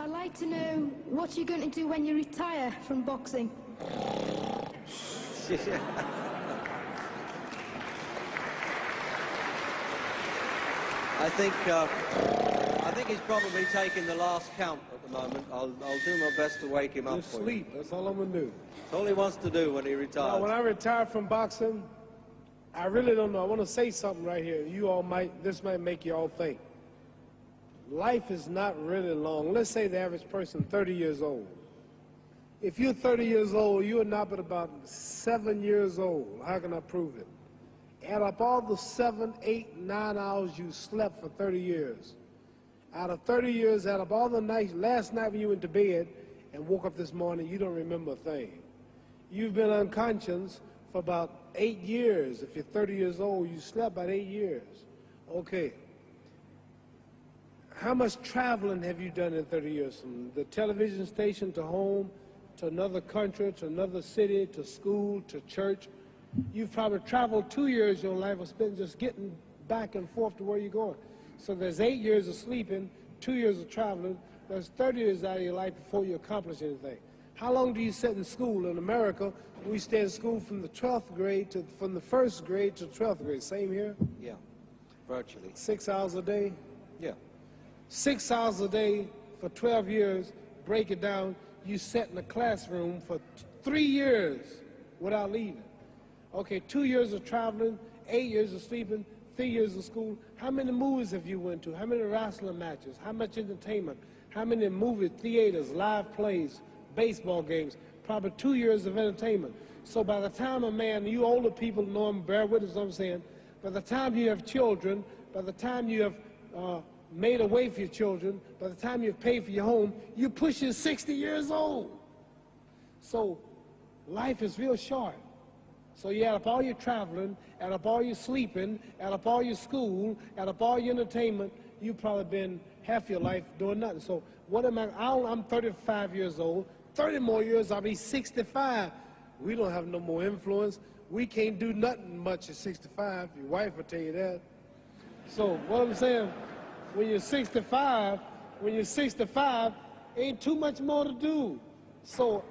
I'd like to know what you're going to do when you retire from boxing. I think he's probably taking the last count at the moment. I'll do my best to wake him up Just for sleep. you. That's all I'm going to do. That's all he wants to do when he retires. Now, when I retire from boxing, I really don't know. I want to say something right here. This might make you all think. Life is not really long. Let's say the average person 30 years old. If you're 30 years old, you are not but about 7 years old. How can I prove it? Add up all the 7, 8, 9 hours you slept for 30 years. Out of 30 years, add up all the nights, last night when you went to bed and woke up this morning, you don't remember a thing. You've been unconscious for about 8 years. If you're 30 years old, you slept about 8 years. Okay. How much traveling have you done in 30 years? From the television station to home, to another country, to another city, to school, to church. You've probably traveled 2 years of your life or spent just getting back and forth to where you're going. So there's 8 years of sleeping, 2 years of traveling. There's 30 years out of your life before you accomplish anything. How long do you sit in school? In America, we stay in school from the 12th grade from the 1st grade to 12th grade. Same here? Yeah, virtually. 6 hours a day? Yeah. 6 hours a day for 12 years, break it down, you sat in the classroom for 3 years without leaving. Okay, 2 years of traveling, 8 years of sleeping, 3 years of school. How many movies have you went to? How many wrestling matches? How much entertainment? How many movie theaters, live plays, baseball games? Probably 2 years of entertainment. So by the time a man, you older people know him, bear with us what I'm saying, by the time you have children, by the time you have made a way for your children, by the time you've paid for your home, you're pushing 60 years old. So life is real short. So you add up all your traveling, add up all your sleeping, add up all your school, add up all your entertainment, you've probably been half your life doing nothing. So what am I? I'm 35 years old. 30 more years, I'll be 65. We don't have no more influence. We can't do nothing much at 65. Your wife will tell you that. So what I'm saying, when you're 65, ain't too much more to do. So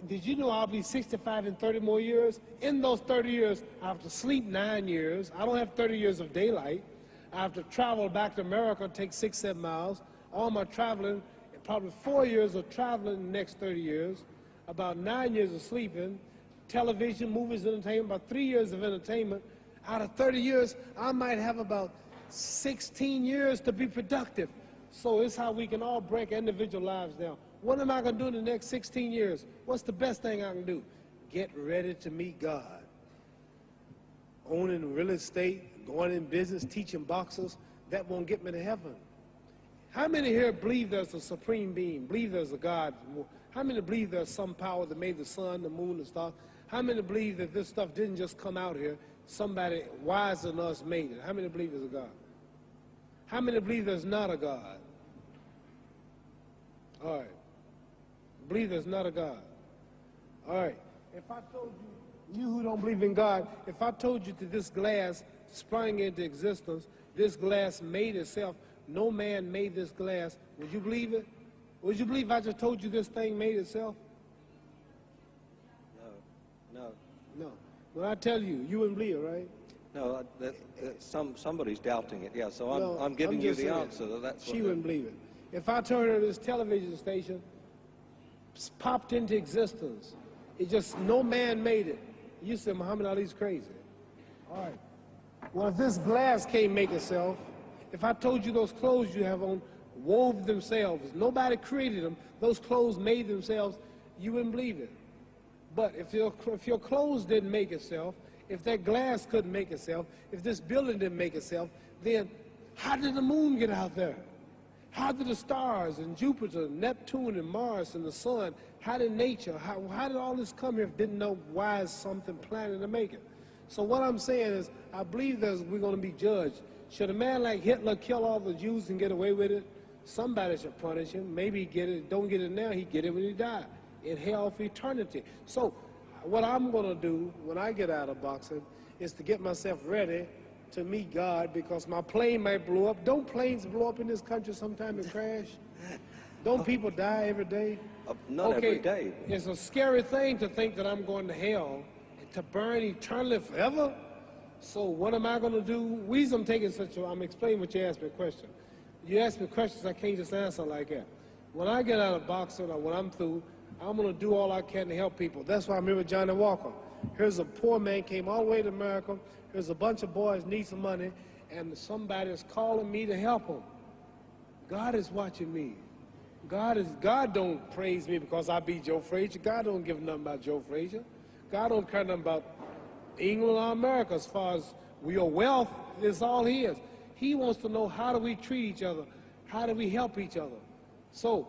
did you know I'll be 65 in 30 more years? In those 30 years, I have to sleep 9 years. I don't have 30 years of daylight. I have to travel back to America, take 6, 7 miles. All my traveling, probably 4 years of traveling in the next 30 years, about 9 years of sleeping, television, movies, entertainment, about 3 years of entertainment. Out of 30 years, I might have about 16 years to be productive. So it's how we can all break individual lives down. What am I going to do in the next 16 years? What's the best thing I can do? Get ready to meet God. Owning real estate, going in business, teaching boxers, that won't get me to heaven. How many here believe there's a supreme being, believe there's a God? How many believe there's some power that made the sun, the moon, the stars? How many believe that this stuff didn't just come out here? Somebody wiser than us made it. How many believe there's a God? How many believe there's not a God? All right. Believe there's not a God. All right. If I told you who don't believe in God, if I told you that this glass sprang into existence, this glass made itself, no man made this glass, would you believe it? Would you believe I just told you this thing made itself? No. When I tell you, you wouldn't believe it, right? No, somebody's doubting it, yeah, so I'm giving you the answer. That's she wouldn't believe it. If I told her this television station popped into existence, it just, no man made it, you said Muhammad Ali's crazy. All right. Well, if this glass can't make itself, if I told you those clothes you have on wove themselves, nobody created them, those clothes made themselves, you wouldn't believe it. But if your clothes didn't make itself, if that glass couldn't make itself, if this building didn't make itself, then how did the moon get out there? How did the stars and Jupiter, Neptune and Mars and the sun, how did nature, how did all this come here if it didn't know why is something planning to make it? So what I'm saying is, I believe that we're going to be judged. Should a man like Hitler kill all the Jews and get away with it? Somebody should punish him. Maybe he get it, don't get it now, he get it when he died, in hell for eternity. So what I'm going to do when I get out of boxing is to get myself ready to meet God, because my plane might blow up. Don't planes blow up in this country sometime and crash? Don't people die every day? Not every day. It's a scary thing to think that I'm going to hell, to burn eternally forever. So what am I going to do? Reason I'm taking I'm explaining what you asked me a question. You ask me questions, I can't just answer like that. When I get out of boxing or when I'm through, I'm going to do all I can to help people. That's why I remember Johnny Walker. Here's a poor man, came all the way to America. Here's a bunch of boys need some money, and somebody is calling me to help them. God is watching me. God don't praise me because I beat Joe Frazier. God don't give nothing about Joe Frazier. God don't care nothing about England or America as far as your wealth is all his. He wants to know, how do we treat each other? How do we help each other? So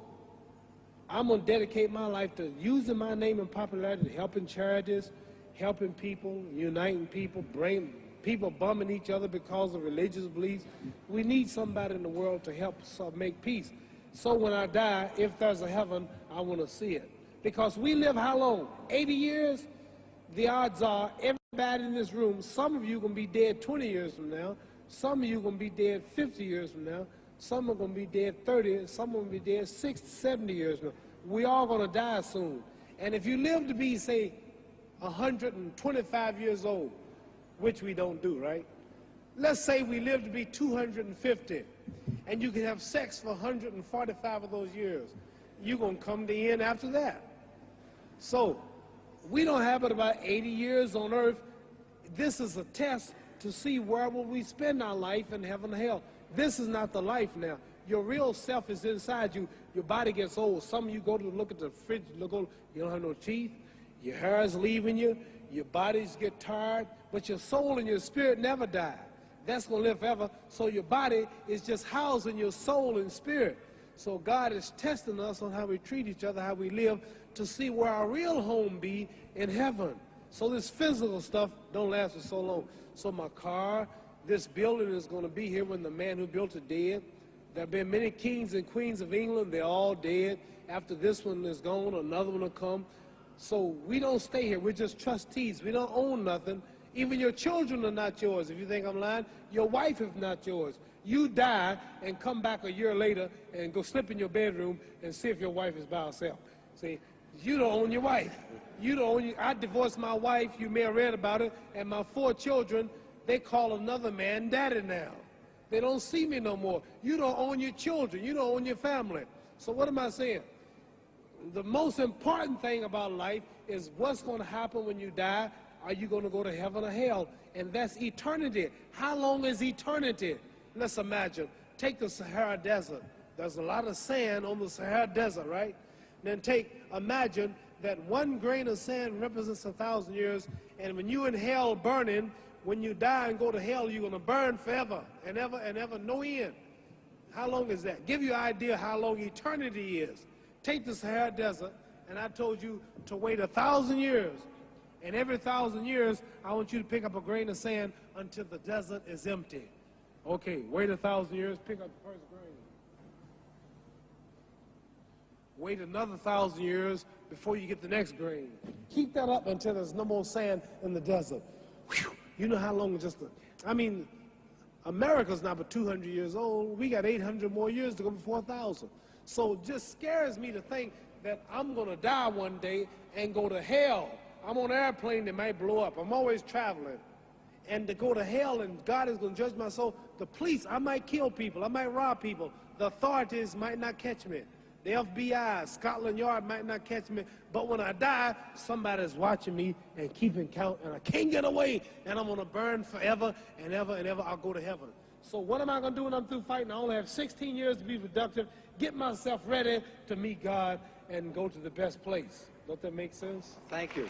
I'm going to dedicate my life to using my name and popularity, helping charities, helping people, uniting people, bringing people bumming each other because of religious beliefs. We need somebody in the world to help us make peace. So when I die, if there's a heaven, I want to see it. Because we live how long? 80 years? The odds are everybody in this room, some of you are going to be dead 20 years from now. Some of you are going to be dead 50 years from now. Some are going to be dead 30, and some are going to be dead 60, 70 years from now. We all going to die soon. And if you live to be, say, 125 years old, which we don't do, right? Let's say we live to be 250, and you can have sex for 145 of those years. You're going to come to the end after that. So we don't have but about 80 years on earth. This is a test to see where will we spend our life in heaven or hell. This is not the life now. Your real self is inside you. Your body gets old. Some of you go to look at the fridge, you don't have no teeth. Your hair is leaving you. Your bodies get tired. But your soul and your spirit never die. That's going to live forever. So your body is just housing your soul and spirit. So God is testing us on how we treat each other, how we live, to see where our real home be in heaven. So this physical stuff don't last for so long. So my car, this building is going to be here when the man who built it dead. There have been many kings and queens of England. They're all dead. After this one is gone, another one will come. So we don't stay here. We're just trustees. We don't own nothing. Even your children are not yours. If you think I'm lying, your wife is not yours. You die and come back a year later and go slip in your bedroom and see if your wife is by herself. See, you don't own your wife. You don't own I divorced my wife. You may have read about it. And my 4 children, they call another man daddy now. They don't see me no more. You don't own your children. You don't own your family. So what am I saying? The most important thing about life is what's going to happen when you die. Are you going to go to heaven or hell? And that's eternity. How long is eternity? Let's imagine. Take the Sahara Desert. There's a lot of sand on the Sahara Desert, right? Then imagine that 1 grain of sand represents 1,000 years, and when you're in hell burning, when you die and go to hell, you're going to burn forever and ever and ever, no end. How long is that? Give you an idea how long eternity is. Take the Sahara Desert, and I told you to wait 1,000 years. And every 1,000 years, I want you to pick up a grain of sand until the desert is empty. Okay, wait 1,000 years, pick up the first grain. Wait another 1,000 years before you get the next grain. Keep that up until there's no more sand in the desert. Whew. You know how long America's not but 200 years old. We got 800 more years to go before 1,000. So it just scares me to think that I'm going to die one day and go to hell. I'm on an airplane that might blow up. I'm always traveling. And to go to hell and God is going to judge my soul. The police, I might kill people. I might rob people. The authorities might not catch me. The FBI, Scotland Yard might not catch me. But when I die, somebody's watching me and keeping count. And I can't get away. And I'm going to burn forever and ever and ever. I'll go to heaven. So what am I going to do when I'm through fighting? I only have 16 years to be productive. Get myself ready to meet God and go to the best place. Don't that make sense? Thank you.